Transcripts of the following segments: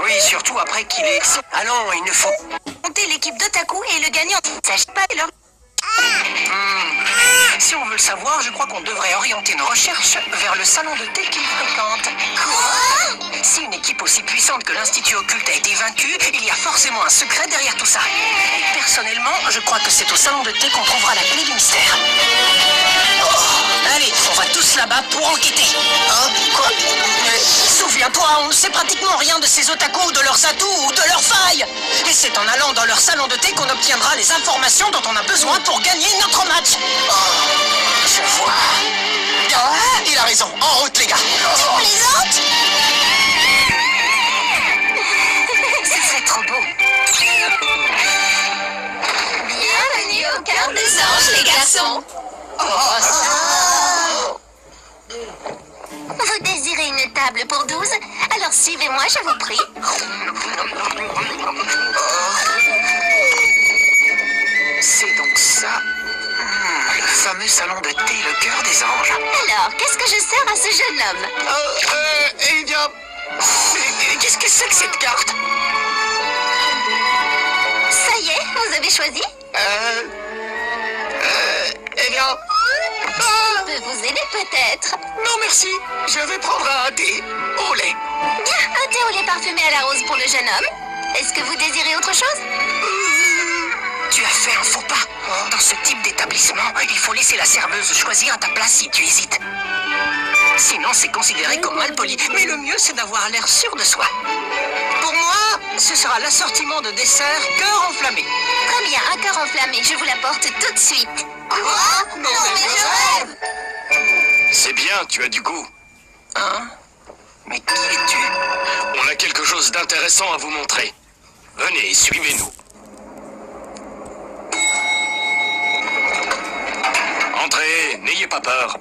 Oui, surtout après qu'il est... Allons, il ne faut... Monter l'équipe d'Otaku et le gagnant. Sache pas leur... Si on veut le savoir, je crois qu'on devrait orienter nos recherches vers le salon de thé qu'il fréquente. Quoi? Si une équipe aussi puissante que l'Institut Occulte a été vaincue, il y a forcément un secret derrière tout ça. Et personnellement, je crois que c'est au salon de thé qu'on trouvera la clé du mystère. Oh, allez, on va tous là-bas pour enquêter. Hein? Quoi? Souviens-toi, on ne sait pratiquement rien de ces otaku, de leurs atouts ou de leurs failles. Et c'est en allant dans leur salon de thé qu'on obtiendra les informations dont on a besoin pour gagner notre match. Oh, je vois. Ah, il a raison. En route, les gars. Tu plaisantes? Ce serait trop beau. Bienvenue au cœur des anges, les garçons. Vous désirez une table pour 12? Alors suivez-moi, je vous prie. C'est donc ça. Le fameux salon de thé, le cœur des anges. Alors, qu'est-ce que je sers à ce jeune homme? Eh bien... Qu'est-ce que c'est que cette carte? Ça y est, vous avez choisi? Eh bien... Je peux vous aider peut-être. Non, merci. Je vais prendre un thé au lait. Bien, un thé au lait parfumé à la rose pour le jeune homme. Est-ce que vous désirez autre chose? Tu as fait un faux pas. Dans ce type d'établissement, il faut laisser la serveuse choisir à ta place si tu hésites. Sinon, c'est considéré comme malpoli. Mais le mieux, c'est d'avoir l'air sûr de soi. Pour moi, ce sera l'assortiment de dessert cœur enflammé. Très bien, un cœur enflammé, je vous l'apporte tout de suite. Quoi? Non, mais je rêve! C'est bien, tu as du goût. Hein? Mais qui es-tu? On a quelque chose d'intéressant à vous montrer. Venez, suivez-nous. Entrez, n'ayez pas peur.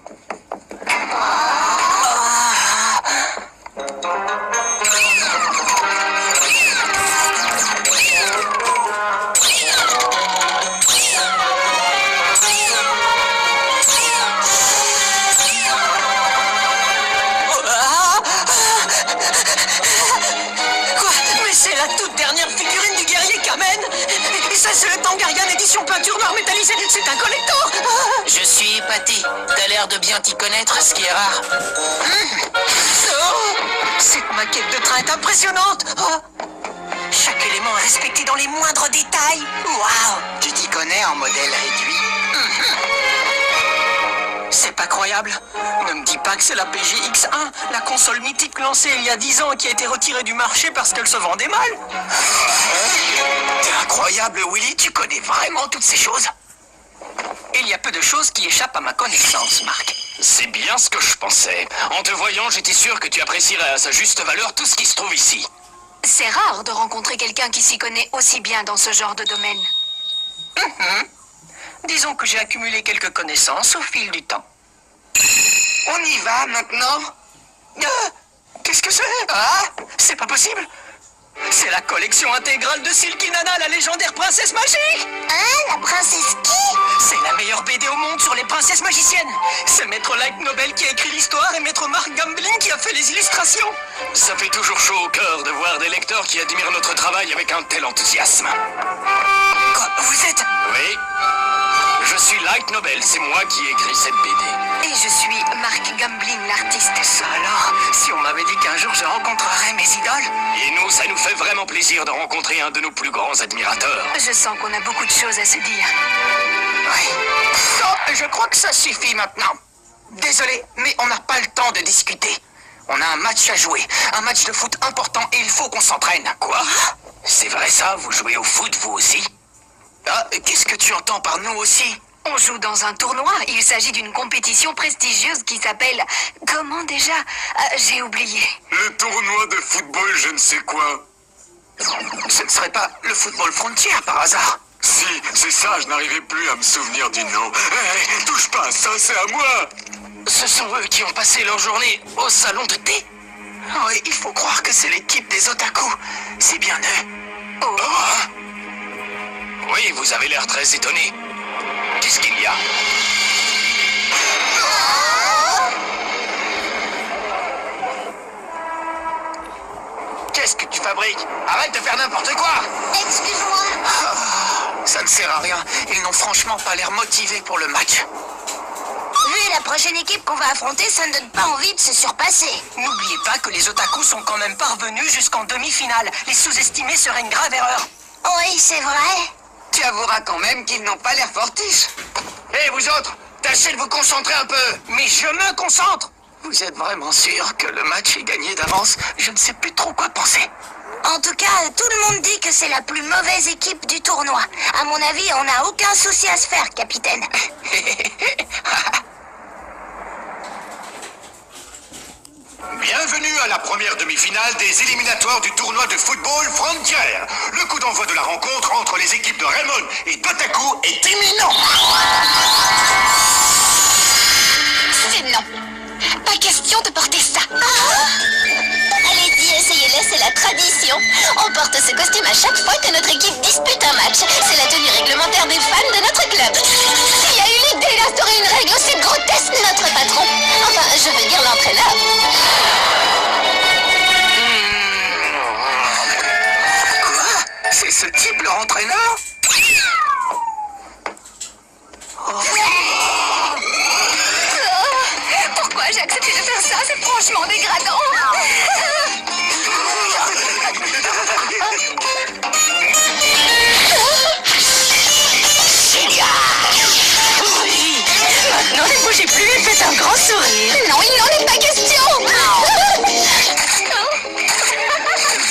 Quoi? Mais c'est la toute dernière figurine du guerrier Kamen! Et ça, c'est le Tangarian édition peinture noire métallisée! C'est un collector! Je suis épaté. T'as l'air de bien t'y connaître, ce qui est rare. Oh, cette maquette de train est impressionnante! Oh. Chaque élément est respecté dans les moindres détails. Waouh! Tu t'y connais en modèle réduit? C'est pas croyable. Ne me dis pas que c'est la PGX1, la console mythique lancée il y a 10 ans et qui a été retirée du marché parce qu'elle se vendait mal. T'es incroyable, Willy. Tu connais vraiment toutes ces choses? Il y a peu de choses qui échappent à ma connaissance, Marc. C'est bien ce que je pensais. En te voyant, j'étais sûr que tu apprécierais à sa juste valeur tout ce qui se trouve ici. C'est rare de rencontrer quelqu'un qui s'y connaît aussi bien dans ce genre de domaine. Disons que j'ai accumulé quelques connaissances au fil du temps. On y va maintenant? Qu'est-ce que c'est? Ah, c'est pas possible. C'est la collection intégrale de Silky Nana, la légendaire princesse magique. Hein, la princesse qui? C'est la meilleure BD au monde sur les princesses magiciennes. C'est Maître Light Nobel qui a écrit l'histoire et Maître Mark Gamblin qui a fait les illustrations. Ça fait toujours chaud au cœur de voir des lecteurs qui admirent notre travail avec un tel enthousiasme. Quoi, vous êtes? Oui. Je suis Light Nobel, c'est moi qui ai écrit cette BD. Et je suis Mark Gamblin, l'artiste. Ça alors, si on m'avait dit qu'un jour je rencontrerais mes idoles. Et nous, ça nous fait vraiment plaisir de rencontrer un de nos plus grands admirateurs. Je sens qu'on a beaucoup de choses à se dire. Oui. Oh, je crois que ça suffit maintenant. Désolé, mais on n'a pas le temps de discuter. On a un match à jouer, un match de foot important et il faut qu'on s'entraîne. Quoi? C'est vrai ça? Vous jouez au foot vous aussi? Ah, qu'est-ce que tu entends par nous aussi? On joue dans un tournoi. Il s'agit d'une compétition prestigieuse qui s'appelle... Comment déjà? J'ai oublié. Le tournoi de football, je ne sais quoi. Ce ne serait pas le football frontier par hasard? Si, c'est ça, je n'arrivais plus à me souvenir du nom. Hé, touche pas à ça, c'est à moi. Ce sont eux qui ont passé leur journée au salon de thé? Oui, il faut croire que c'est l'équipe des otaku. C'est bien eux. Oh. Oui, vous avez l'air très étonné. Qu'est-ce qu'il y a? Qu'est-ce que tu fabriques? Arrête de faire n'importe quoi! Excuse-moi. Ça ne sert à rien. Ils n'ont franchement pas l'air motivés pour le match. Vu la prochaine équipe qu'on va affronter, ça ne donne pas envie de se surpasser. N'oubliez pas que les otakus sont quand même parvenus jusqu'en demi-finale. Les sous-estimer serait une grave erreur. Oui, c'est vrai. Tu avoueras quand même qu'ils n'ont pas l'air fortiches. Hé, vous autres, tâchez de vous concentrer un peu. Mais je me concentre. Vous êtes vraiment sûr que le match est gagné d'avance? Je ne sais plus trop quoi penser. En tout cas, tout le monde dit que c'est la plus mauvaise équipe du tournoi. À mon avis, on n'a aucun souci à se faire, capitaine. Bienvenue à la première demi-finale des éliminatoires du tournoi de football Frontier. Le coup d'envoi de la rencontre entre les équipes de Raymond et d'Otaku est imminent. C'est non. Pas question de porter ça. Allez-y, essayez-les, c'est la tradition. On porte ce costume à chaque fois que notre équipe dispute un match. C'est la tenue réglementaire des fans de notre club. Qui a eu l'idée d'instaurer une règle aussi grotesque, notre patron? Enfin, je veux dire l'entraîneur.